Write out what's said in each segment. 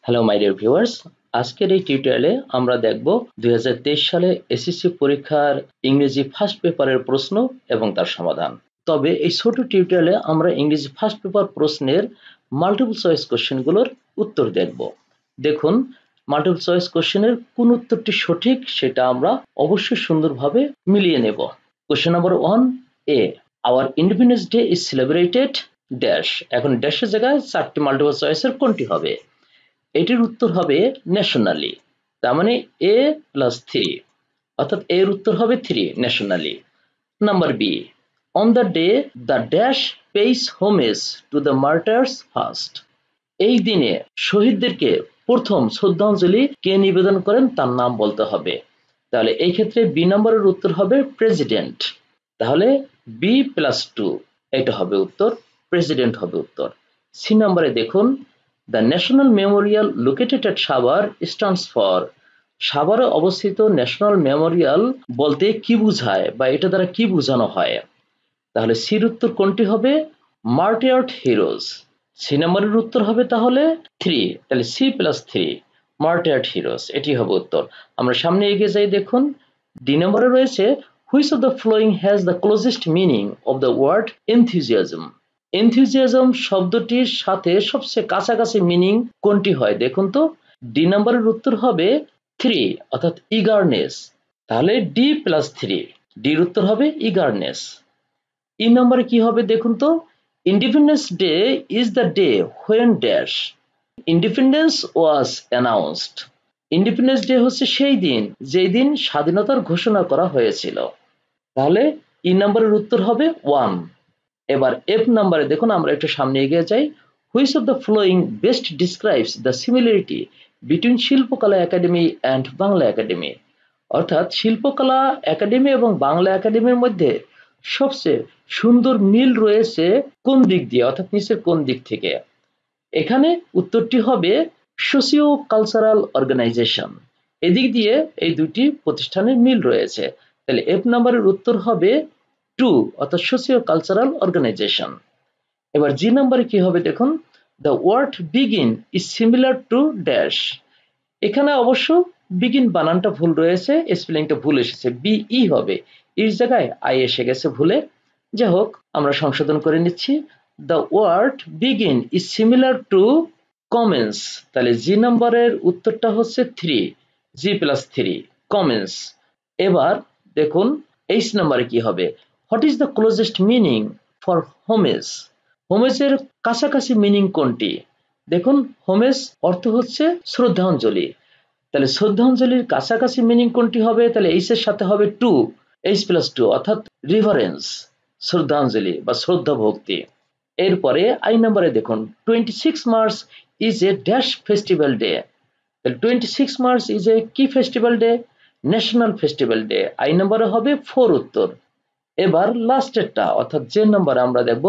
Hello my dear viewers, আজকের এই টিউটোরিয়ালে আমরা দেখব 2023 সালে এসএসসি পরীক্ষার ইংরেজি ফার্স্ট পেপারের প্রশ্ন এবং তার সমাধান। তবে এই ছোট টিউটোরিয়ালে আমরা ইংরেজি ফার্স্ট পেপার প্রশ্নের মাল্টিপল চয়েস কোশ্চেনগুলোর উত্তর দেখব। দেখুন, মাল্টিপল চয়েস কোশ্চেনের কোন উত্তরটি সঠিক সেটা আমরা অবশ্যই সুন্দরভাবে মিলিয়ে নেব। কোশ্চেন নাম্বার 1 এ, our independence day is celebrated dash. এখন ড্যাশের জায়গায় চারটি মাল্টিপল চয়েসের কোনটি হবে? এটির উত্তর হবে ন্যাশনালি। তার মানে এ প্লাস 3, অর্থাৎ এর উত্তর হবে 3 nationally. Number B, on the day the dash pays homage to the martyrs first. এই দিনে শহীদদেরকে প্রথম শ্রদ্ধাঞ্জলি কে নিবেদন করেন তার নাম বলতে হবে। তাহলে এই ক্ষেত্রে বি নম্বরের উত্তর হবে প্রেসিডেন্ট। তাহলে বি প্লাস 2 এটা হবে উত্তর, প্রেসিডেন্ট হবে উত্তর। সি নম্বরে দেখুন, the national Memorial located at Savar stands for. সাভারে অবস্থিত ন্যাশনাল মেমোরিয়াল বলতে কি বোঝায় বা এটা দ্বারা কি বোঝানো হয়? তাহলে সির উত্তর কোনটি হবে? মার্টিয়ার্ড হিরোজ। সি নম্বরের উত্তর হবে তাহলে 3, তাহলে সি প্লাস 3 মার্টিয়ার্ড হিরোজ, এটি হবে উত্তর। আমরা সামনে এগিয়ে যাই। দেখুন, ডি নম্বরে রয়েছে, which of the following has the closest meaning of the word enthusiasm. Enthusiasm শব্দটির সাথে সবচেয়ে কাছাকাছি মিনিং কোনটি হয়? দেখুন তো, ডি নম্বরের উত্তর হবে 3, অর্থাৎ ইগারনেস। তাহলে ডি প্লাস 3, ডির উত্তর হবে ইগারনেস। ই নম্বরে কি হবে দেখুন তো, independence day is the day when dash independence was announced. Independence day হচ্ছে সেই দিন যেই দিন স্বাধীনতার ঘোষণা করা হয়েছিল। তাহলে ই নম্বরের উত্তর হবে 1। এবার এফ নম্বরে দেখুন, আমরা একটু সামনে এগিয়ে যাই। Which of the flowing best describes the similarity between শিল্পকলা একাডেমি অ্যান্ড বাংলা একাডেমি। অর্থাৎ শিল্পকলা একাডেমি এবং বাংলা একাডেমির মধ্যে সবচেয়ে সুন্দর মিল রয়েছে কোন দিক দিয়ে, অর্থাৎ নিচের কোন দিক থেকে? এখানে উত্তরটি হবে সোশিও কালচারাল অর্গানাইজেশন। এদিক দিয়ে এই দুটি প্রতিষ্ঠানের মিল রয়েছে। তাহলে এফ নম্বরের উত্তর হবে 2, অর্থাৎ সোশিও কালচারাল অর্গানাইজেশন। এবার জি নম্বরে কি হবে দেখুন, the word begin is similar to dash. এখানে অবশ্য বিগিন বানানটা ভুল রয়েছে, স্পেলিংটা ভুল এসেছে, বিই হবে, এর জায়গায় আই এসে গেছে ভুলে। যাই হোক, আমরা সংশোধন করে নিচ্ছি। The word begin is similar to commence. তাহলে জি নম্বরের উত্তরটা হচ্ছে 3, জি প্লাস 3 কমেন্স। এবার দেখুন এইচ নম্বরে কি হবে, what is the closest meaning for homage. হোমেজের কাছাকাছি মিনিং কোনটি? দেখুন, হোমেজ অর্থ হচ্ছে শ্রদ্ধাঞ্জলি। তাহলে শ্রদ্ধাঞ্জলির কাছাকাছি মিনিং কোনটি হবে? তাহলে এইচ এর সাথে হবে 2, এইচ প্লাস 2, অর্থাৎ রিভারেন্স, শ্রদ্ধাঞ্জলি বা শ্রদ্ধা ভক্তি। এরপরে আই নম্বরে দেখুন, 26 March is a dash festival day. তাহলে 26 মার্চ ইজ এ কি festival day? National festival day. I নম্বরে হবে 4 উত্তর। এবার লাস্টেরটা, অর্থাৎ যে নম্বরে আমরা দেখব,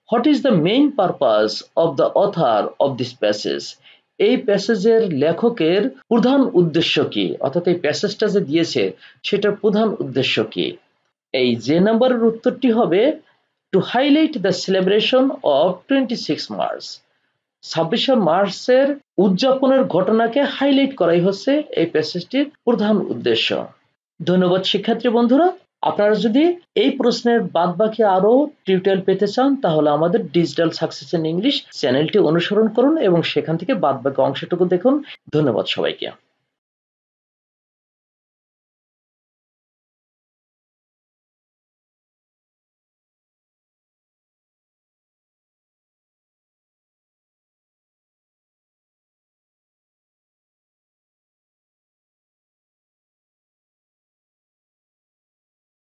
what is the main purpose of the author of this passage. এই প্যাসেজের লেখকের প্রধান উদ্দেশ্য কি, অর্থাৎ এই প্যাসেজটা যে দিয়েছে সেটার প্রধান উদ্দেশ্য কি? এই যে নম্বরের উত্তরটি হবে to highlight the celebration of 26 March. 26শে মার্চের উদযাপনের ঘটনাকে হাইলাইট করাই হচ্ছে এই প্যাসেজটির প্রধান উদ্দেশ্য। ধন্যবাদ শিক্ষার্থী বন্ধুরা। আপনারা যদি এই প্রশ্নের বাদবাকি আরো টিউটোরিয়াল পেতে চান তাহলে আমাদের ডিজিটাল সাকসেস ইন ইংলিশ চ্যানেলটি অনুসরণ করুন এবং সেখান থেকে বাদবাকি অংশটুকু দেখুন। ধন্যবাদ সবাইকে।